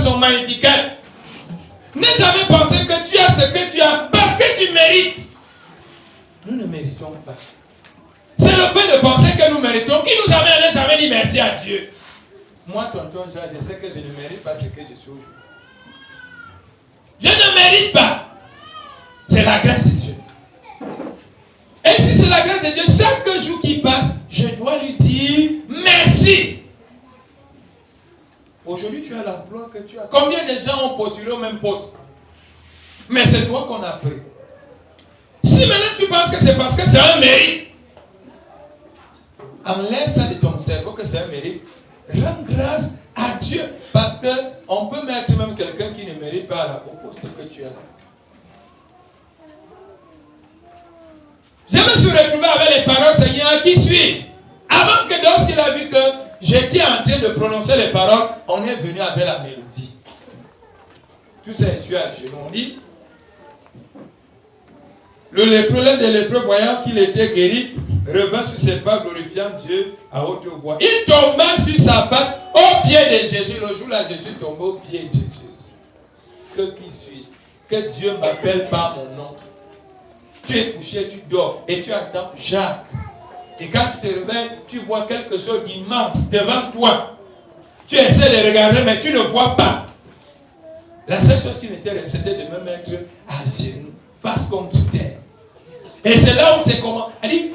sont magnifiques. N'aie jamais pensé que tu as ce que tu as parce que tu mérites. Nous ne méritons pas. C'est le fait de penser que nous méritons qui nous amène à jamais dire merci à Dieu. Moi, tonton Jean, je sais que je ne mérite pas ce que je suis aujourd'hui. Je ne mérite pas. C'est la grâce de Dieu. Et si c'est la grâce de Dieu, chaque jour qui passe, je dois lui dire merci. Aujourd'hui, tu as l'emploi que tu as. Combien de gens ont postulé au même poste? Mais c'est toi qu'on a pris. Si maintenant tu penses que c'est parce que c'est un mérite, enlève ça de ton cerveau que c'est un mérite. Rends grâce à Dieu. Parce qu'on peut mettre même quelqu'un qui ne mérite pas au poste que tu as là. Je me suis retrouvé avec les paroles Seigneur qui suivent. Avant que lorsqu'il a vu que j'étais en train de prononcer les paroles, on est venu avec la mélodie. Tout ça est sur à genoux. On dit, le lépreux, l'un des lépreux, voyant qu'il était guéri, revint sur ses pas, glorifiant Dieu à haute voix. Il tomba sur sa face au pied de Jésus. Le jour-là, Jésus tombait au pied de Jésus. Que qui suis-je? Que Dieu m'appelle par mon nom. Tu es couché, tu dors et tu attends Jacques. Et quand tu te réveilles, tu vois quelque chose d'immense devant toi. Tu essaies de regarder, mais tu ne vois pas. La seule chose qui m'était restée, c'était de me mettre à genoux, face contre terre. Et c'est là où c'est comment. Elle dit,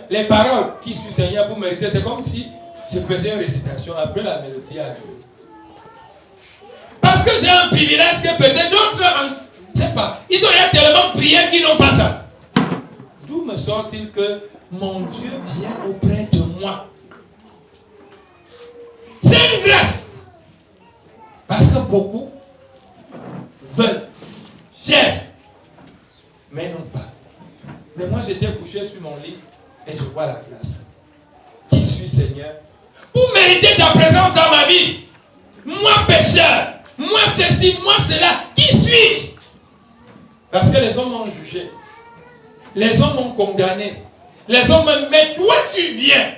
les paroles qui suivent Seigneur pour mériter, c'est comme si je faisais une récitation, après la mélodie arrive. Parce que j'ai un privilège que peut-être d'autres, je ne sais pas, ils ont tellement prié qu'ils n'ont pas ça. D'où me sort-il que mon Dieu vient auprès de moi? C'est une grâce. Parce que beaucoup veulent, cherchent, mais non pas. Mais moi j'étais couché sur mon lit et je vois la grâce. Qui suis Seigneur? Pour mériter ta présence dans ma vie. Moi pécheur, moi ceci, moi cela, qui suis-je? Parce que les hommes m'ont jugé. Les hommes m'ont condamné. Les hommes m'ont dit, mais toi tu viens.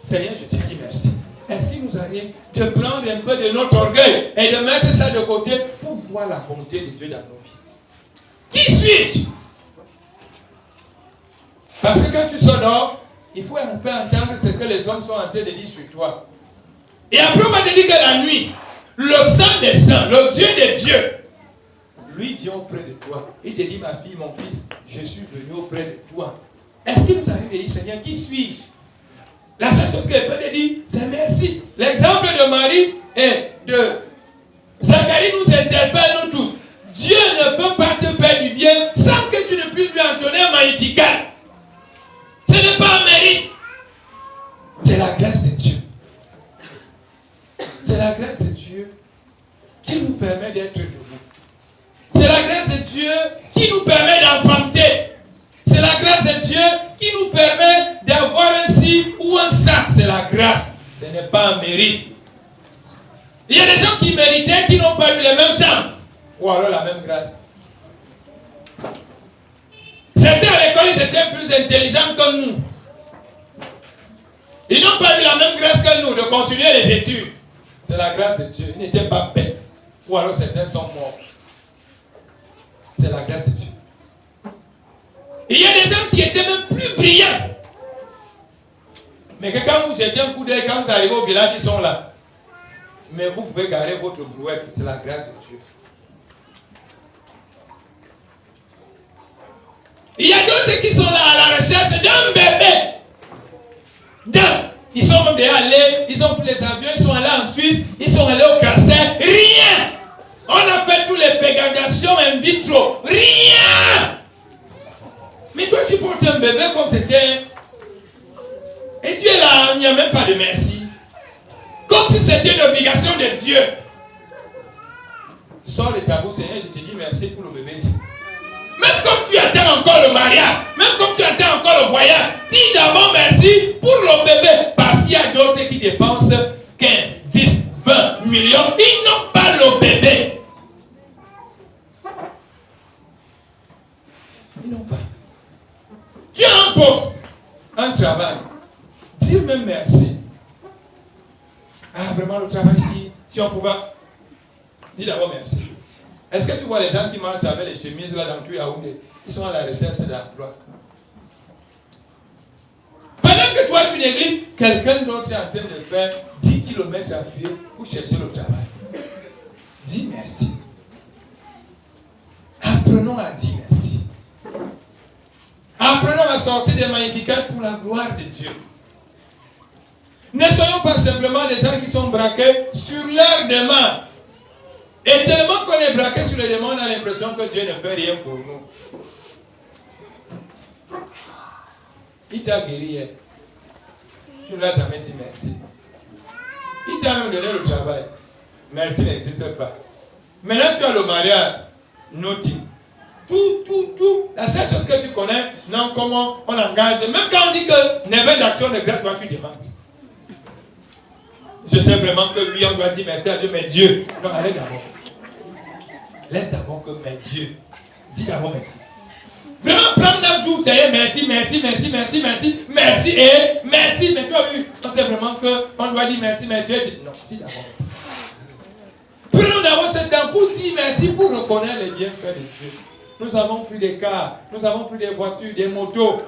Seigneur, je te dis merci. Est-ce qu'il nous arrive de prendre un peu de notre orgueil et de mettre ça de côté pour voir la bonté de Dieu dans nos vies? Qui suis-je? Parce que quand tu sors dehors, il faut un peu entendre ce que les hommes sont en train de dire sur toi. Et après, on va te dire que la nuit, le Saint des Saints, le Dieu des dieux, lui vient auprès de toi. Il te dit, ma fille, mon fils, je suis venu auprès de toi. Est-ce qu'il nous arrive de dire, Seigneur, qui suis-je? La seule chose qu'elle peut te dire, c'est merci. L'exemple de Marie et de Zacharie nous interpelle, nous tous. Dieu ne peut pas te faire du bien sans que tu ne puisses lui entonner un magnificat. Ce n'est pas un mérite. C'est la grâce de Dieu. C'est la grâce de Dieu qui nous permet d'être debout. C'est la grâce de Dieu qui nous permet d'enfanter. C'est la grâce de Dieu qui nous permet d'avoir un ci ou un ça. C'est la grâce. Ce n'est pas un mérite. Il y a des gens qui méritaient, qui n'ont pas eu les mêmes chances. Ou alors la même grâce. Certains à l'école, ils étaient plus intelligents que nous. Ils n'ont pas eu la même grâce que nous de continuer les études. C'est la grâce de Dieu. Ils n'étaient pas bêtes. Ou alors certains sont morts. C'est la grâce de Dieu. Il y a des gens qui étaient même plus brillants. Mais que quand vous jetez un coup d'œil, quand vous arrivez au village, ils sont là. Mais vous pouvez garer votre brouette. C'est la grâce de Dieu. Il y a d'autres qui sont là à la recherche d'un bébé. Ils sont même déjà allés, ils ont pris les avions, ils sont allés en Suisse, ils sont allés au cancer. Rien. On a fait toutes les fécondations in vitro. Rien. Mais toi, tu portes un bébé comme c'était. Et tu es là, il n'y a même pas de merci. Comme si c'était une obligation de Dieu. Sors de ta bouche, Seigneur, je te dis merci pour le bébé ici. Même comme tu attends encore le mariage, même comme tu attends encore le voyage, dis d'abord merci pour le bébé. Parce qu'il y a d'autres qui dépensent 15, 10, 20 millions. Ils n'ont pas le bébé. Ils n'ont pas. Tu as un poste, un travail. Dire même merci. Ah, vraiment, le travail, si on pouvait. Dis d'abord merci. Est-ce que tu vois les gens qui marchent avec les chemises là dans tout Yaoundé? Ils sont à la recherche d'emploi. Pendant que toi tu négliges, quelqu'un d'autre est en train de faire 10 km à pied pour chercher le travail. Dis merci. Apprenons à dire merci. Apprenons à sortir des magnificats pour la gloire de Dieu. Ne soyons pas simplement des gens qui sont braqués sur leurs demandes. Et tellement qu'on est braqué sur les demandes, on a l'impression que Dieu ne fait rien pour nous. Il t'a guéri hier. Tu ne l'as jamais dit merci. Il t'a même donné le travail. Merci n'existe pas. Maintenant tu as le mariage. Nothing. Tout. La seule chose que tu connais, non, comment on engage. Même quand on dit que never d'action de grâce, toi tu demandes. Je sais vraiment que lui, on doit dire merci à Dieu, mais Dieu. Non, allez d'abord. Laisse d'abord que, mais Dieu. Dis d'abord merci. Vraiment, prendre 9 jours, c'est merci. Merci et merci. Mais tu as vu, c'est vraiment qu'on doit dire merci, mais Dieu dit non, dis d'abord merci. Prenons d'abord ce temps pour dire merci, pour reconnaître les bienfaits de Dieu. Nous avons plus des cars, nous avons plus des voitures, des motos.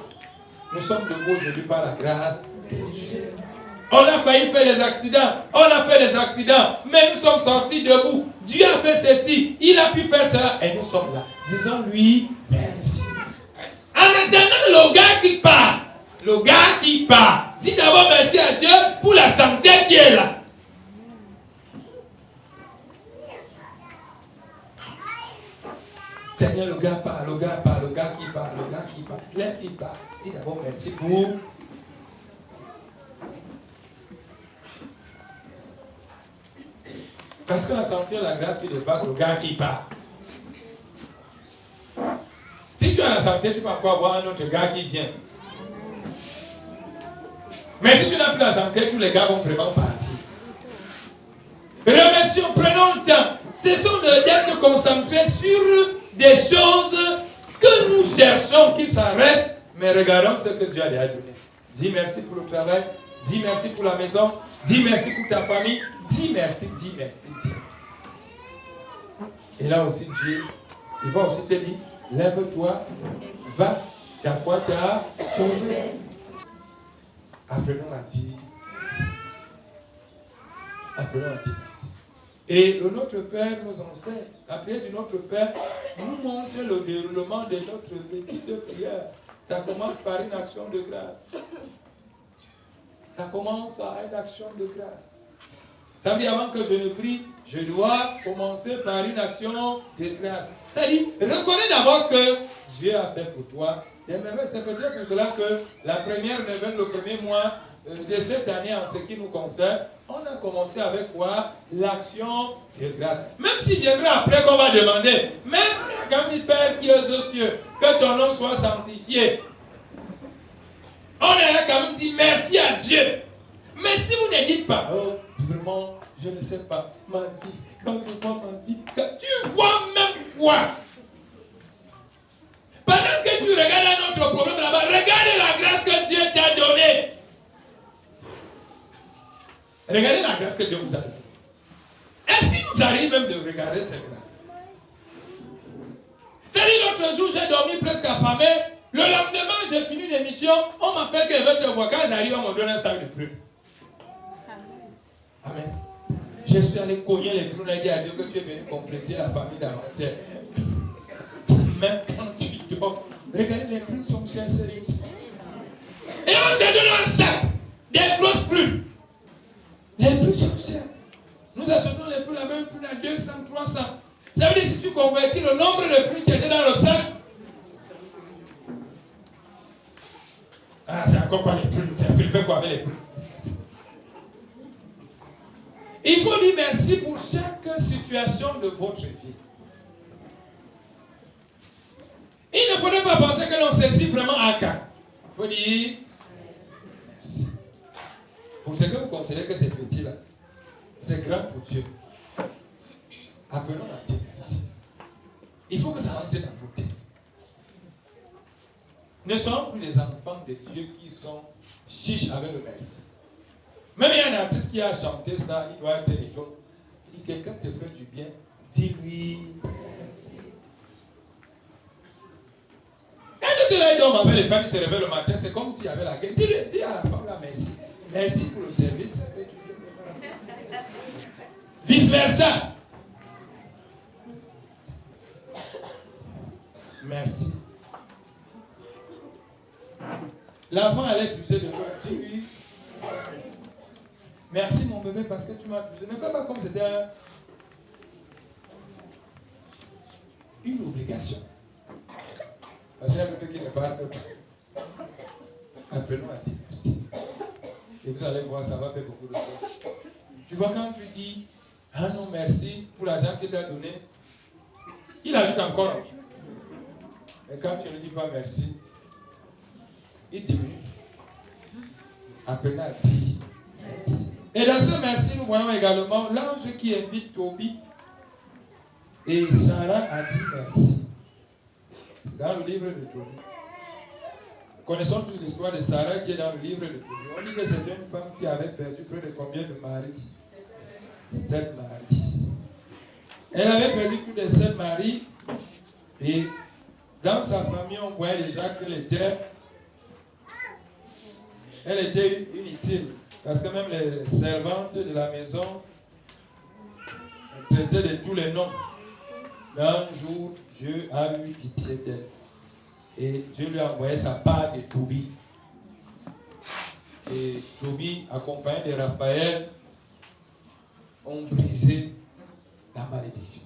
Nous sommes debout aujourd'hui par la grâce de Dieu. On a failli faire des accidents, mais nous sommes sortis debout. Dieu a fait ceci, il a pu faire cela, et nous sommes là. Disons-lui merci. En attendant le gars qui part, dis d'abord merci à Dieu pour la santé qui est là. Seigneur, le gars part, le gars qui part. Laisse qu'il part. Dis d'abord merci pour... Parce que la santé et la grâce qui dépasse le gars qui part. Si tu as la santé, tu peux encore avoir un autre gars qui vient. Mais si tu n'as plus la santé, tous les gars vont vraiment partir. Remercions, prenons le temps. Cessons d'être concentrés sur des choses que nous cherchons, qui s'en restent, mais regardons ce que Dieu a déjà donné. Dis merci pour le travail, dis merci pour la maison, dis merci pour ta famille, dis merci. Et là aussi, Dieu, il va aussi te dire, lève-toi, va, ta foi t'a sauvé. Apprenons à dire merci. Et le Notre Père nous enseigne, la prière du Notre Père nous montre le déroulement de notre petite prière. Ça commence par une action de grâce. Ça commence à une action de grâce. Ça veut dire avant que je ne prie, je dois commencer par une action de grâce. Ça dit, reconnais d'abord que Dieu a fait pour toi. Et même c'est peut-être pour cela que la première neuvaine, le premier mois de cette année en ce qui nous concerne, on a commencé avec quoi? L'action de grâce. Même si viendra après qu'on va demander, même quand dit Père qui est aux cieux, que ton nom soit sanctifié. On a quand même dit merci à Dieu. Mais si vous ne dites pas, oh, vraiment, je ne sais pas, ma vie, quand je vois ma vie, tu vois même quoi? Pendant que tu regardes un autre problème là-bas, regarde la grâce que Dieu t'a donnée. Regardez la grâce que Dieu vous a donnée. Est-ce qu'il nous arrive même de regarder cette grâce? C'est-à-dire l'autre jour, j'ai dormi presque affamé. Le lendemain, j'ai fini l'émission. On m'appelle que je veux te voir. Quand j'arrive, on me donne un sac de prunes. Amen. Je suis allé cogner les prunes et dire à Dieu que tu es venu compléter la famille d'avant-hier. Même quand tu dors, regardez, les prunes sont chères ces jours-ci. Et on te donne un sac, des grosses prunes. Les prunes sont chères. Nous achetons les prunes, la même prune à 200, 300. Ça veut dire si tu convertis le nombre de prunes qui étaient dans le sac. Ah, c'est encore pas les prunes. C'est un fait quoi avec les prunes? Il faut dire merci pour chaque situation de votre vie. Il ne faudrait pas penser que l'on saisit vraiment à cas. Il faut dire merci. Pour ce que vous considérez que c'est petit là, c'est grand pour Dieu. Appelons à dire merci. Il faut que ça rentre dans vos têtes. Ne soyons plus les enfants de Dieu qui sont chiches avec le merci. Même il y a un artiste qui a chanté ça, il doit être étonné. Il dit quelqu'un te fait du bien, dis-lui merci. Quand tu te lèves d'homme avec les femmes qui se réveillent le matin, c'est comme s'il y avait la guerre. Dis à la femme là merci. Merci pour le service que tu fais. Vice versa. Merci. L'enfant allait puiser de l'eau. Dis-lui merci mon bébé parce que tu m'as puisé. Ne fais pas comme c'était une obligation. Parce qu'il y a un bébé qui ne parle pas. Appelons à dire merci. Et vous allez voir, ça va faire beaucoup de choses. Tu vois, quand tu dis ah non, merci pour l'argent qu'il t'a donné, il ajoute encore. Mais quand tu ne dis pas merci, il diminue. Appelons à dire merci. Et dans ce merci, nous voyons également l'ange qui invite Tobie. Et Sarah a dit merci. C'est dans le livre de Tobie. Nous connaissons tous l'histoire de Sarah qui est dans le livre de Tobie. On dit que c'était une femme qui avait perdu près de combien de maris? 7 maris. Elle avait perdu plus de 7 maris. Et dans sa famille, on voyait déjà qu'elle était inutile. Parce que même les servantes de la maison traitaient de tous les noms. Mais un jour, Dieu a eu pitié d'elle. Et Dieu lui a envoyé sa part de Tobie. Et Tobie, accompagné de Raphaël, ont brisé la malédiction.